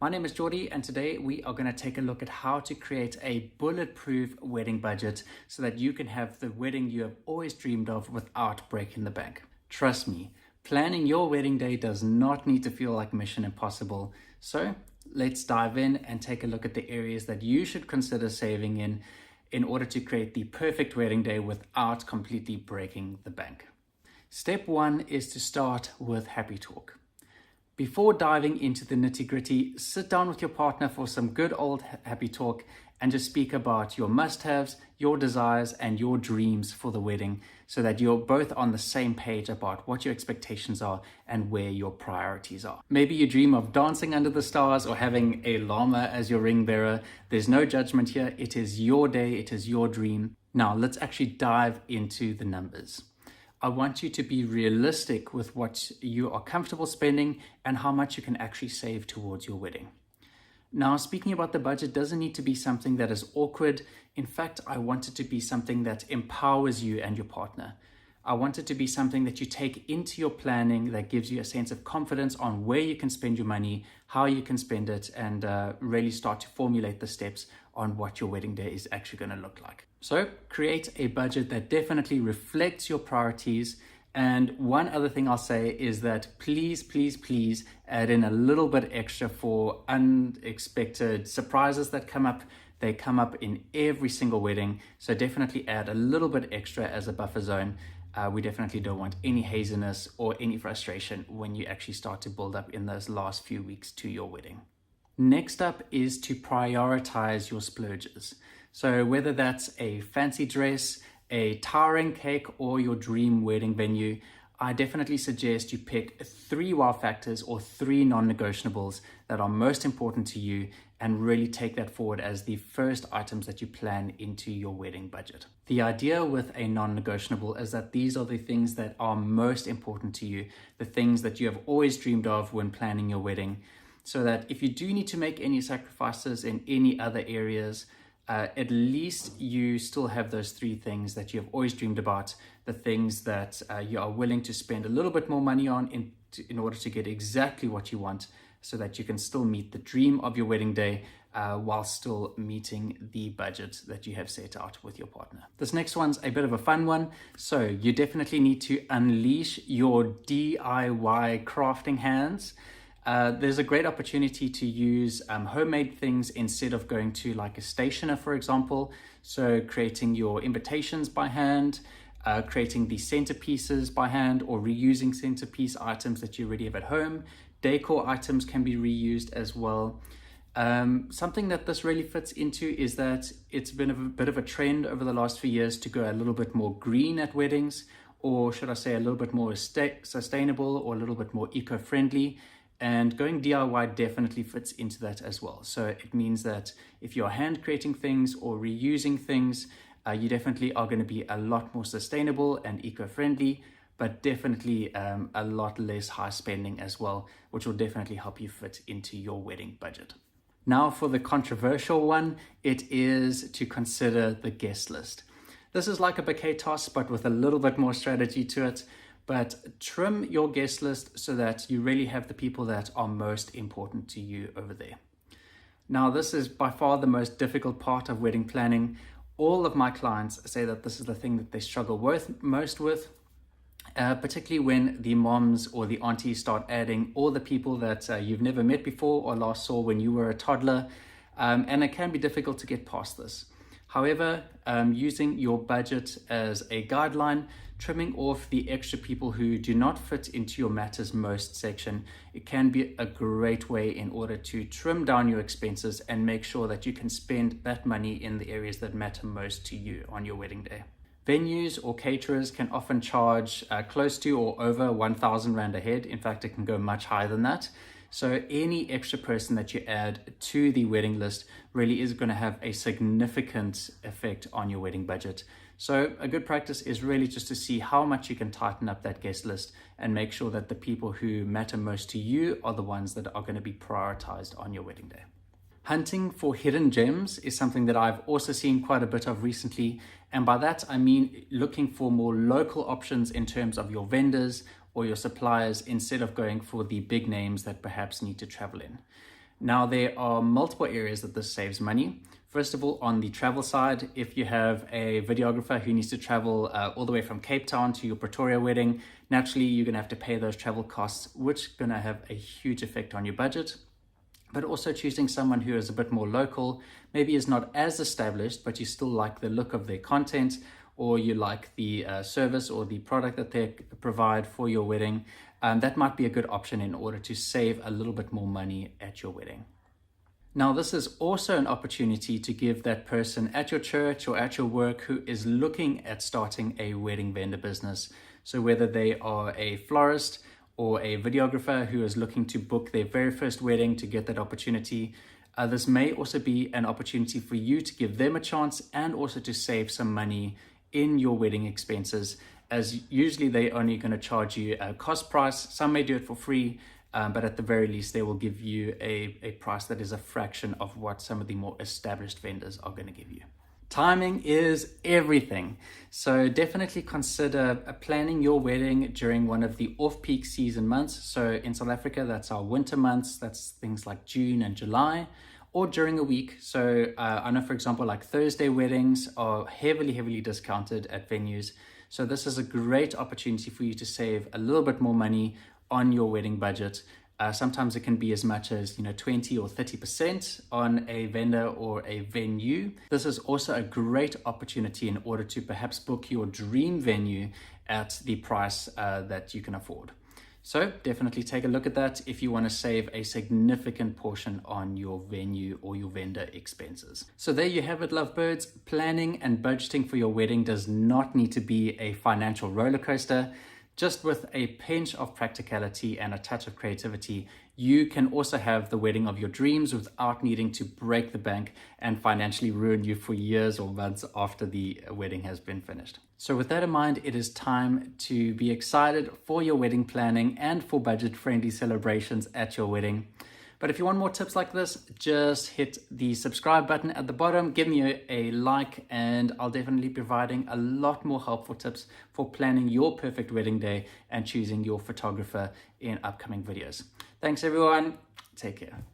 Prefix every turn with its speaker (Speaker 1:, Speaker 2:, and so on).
Speaker 1: My name is Jordy, and today we are going to take a look at how to create a bulletproof wedding budget so that you can have the wedding you have always dreamed of without breaking the bank. Trust me, planning your wedding day does not need to feel like Mission Impossible. So let's dive in and take a look at the areas that you should consider saving in order to create the perfect wedding day without completely breaking the bank. Step one is to start with happy talk. Before diving into the nitty-gritty, sit down with your partner for some good old happy talk and just speak about your must-haves, your desires, and your dreams for the wedding so that you're both on the same page about what your expectations are and where your priorities are. Maybe you dream of dancing under the stars or having a llama as your ring bearer. There's no judgment here. It is your day. It is your dream. Now, let's actually dive into the numbers. I want you to be realistic with what you are comfortable spending and how much you can actually save towards your wedding. Now, speaking about the budget doesn't need to be something that is awkward. In fact, I want it to be something that empowers you and your partner. I want it to be something that you take into your planning that gives you a sense of confidence on where you can spend your money, how you can spend it, and really start to formulate the steps on what your wedding day is actually going to look like. So create a budget that definitely reflects your priorities. And one other thing I'll say is that please add in a little bit extra for unexpected surprises that come up. They come up in every single wedding. So definitely add a little bit extra as a buffer zone. We definitely don't want any haziness or any frustration when you actually start to build up in those last few weeks to your wedding. Next up is to prioritize your splurges. So whether that's a fancy dress, a towering cake, or your dream wedding venue, I definitely suggest you pick 3 wow factors or 3 non-negotiables that are most important to you and really take that forward as the first items that you plan into your wedding budget. The idea with a non-negotiable is that these are the things that are most important to you, the things that you have always dreamed of when planning your wedding, so that if you do need to make any sacrifices in any other areas, at least you still have those 3 things that you have always dreamed about, the things that you are willing to spend a little bit more money on in order to get exactly what you want, so that you can still meet the dream of your wedding day while still meeting the budget that you have set out with your partner. This next one's a bit of a fun one. So you definitely need to unleash your DIY crafting hands. There's a great opportunity to use homemade things instead of going to like a stationer, for example. So creating your invitations by hand, creating the centerpieces by hand, or reusing centerpiece items that you already have at home. Decor items can be reused as well. Something that this really fits into is that it's been a bit of a trend over the last few years to go a little bit more green at weddings, or should I say a little bit more sustainable or a little bit more eco-friendly. And going DIY definitely fits into that as well. So it means that if you're hand creating things or reusing things, you definitely are going to be a lot more sustainable and eco-friendly, but definitely a lot less high spending as well, which will definitely help you fit into your wedding budget. Now for the controversial one, it is to consider the guest list. This is like a bouquet toss, but with a little bit more strategy to it. But trim your guest list so that you really have the people that are most important to you over there. Now, this is by far the most difficult part of wedding planning. All of my clients say that this is the thing that they struggle most with, particularly when the moms or the aunties start adding all the people that you've never met before or last saw when you were a toddler. And it can be difficult to get past this. However, using your budget as a guideline, trimming off the extra people who do not fit into your matters most section, it can be a great way in order to trim down your expenses and make sure that you can spend that money in the areas that matter most to you on your wedding day. Venues or caterers can often charge close to or over 1,000 Rand a head. In fact, it can go much higher than that. So any extra person that you add to the wedding list really is going to have a significant effect on your wedding budget. So a good practice is really just to see how much you can tighten up that guest list and make sure that the people who matter most to you are the ones that are going to be prioritized on your wedding day. Hunting for hidden gems is something that I've also seen quite a bit of recently. And by that, I mean looking for more local options in terms of your vendors or your suppliers instead of going for the big names that perhaps need to travel in. Now, there are multiple areas that this saves money. First of all, on the travel side, if you have a videographer who needs to travel all the way from Cape Town to your Pretoria wedding, naturally you're going to have to pay those travel costs, which is going to have a huge effect on your budget. But also choosing someone who is a bit more local, maybe is not as established, but you still like the look of their content, or you like the service or the product that they provide for your wedding, that might be a good option in order to save a little bit more money at your wedding. Now, this is also an opportunity to give that person at your church or at your work who is looking at starting a wedding vendor business. So whether they are a florist or a videographer who is looking to book their very first wedding to get that opportunity, this may also be an opportunity for you to give them a chance and also to save some money in your wedding expenses, as usually they're only going to charge you a cost price. Some may do it for free, but at the very least, they will give you a price that is a fraction of what some of the more established vendors are going to give you. Timing is everything. So definitely consider planning your wedding during one of the off-peak season months. So in South Africa, that's our winter months. That's things like June and July, or during a week. So I know, for example, like Thursday weddings are heavily discounted at venues. So this is a great opportunity for you to save a little bit more money on your wedding budget. Sometimes it can be as much as 20 or 30% on a vendor or a venue. This is also a great opportunity in order to perhaps book your dream venue at the price that you can afford. So definitely take a look at that if you want to save a significant portion on your venue or your vendor expenses. So there you have it, lovebirds. Planning and budgeting for your wedding does not need to be a financial roller coaster. Just with a pinch of practicality and a touch of creativity, you can also have the wedding of your dreams without needing to break the bank and financially ruin you for years or months after the wedding has been finished. So with that in mind, it is time to be excited for your wedding planning and for budget-friendly celebrations at your wedding. But if you want more tips like this, just hit the subscribe button at the bottom, give me a like, and I'll definitely be providing a lot more helpful tips for planning your perfect wedding day and choosing your photographer in upcoming videos. Thanks everyone. Take care.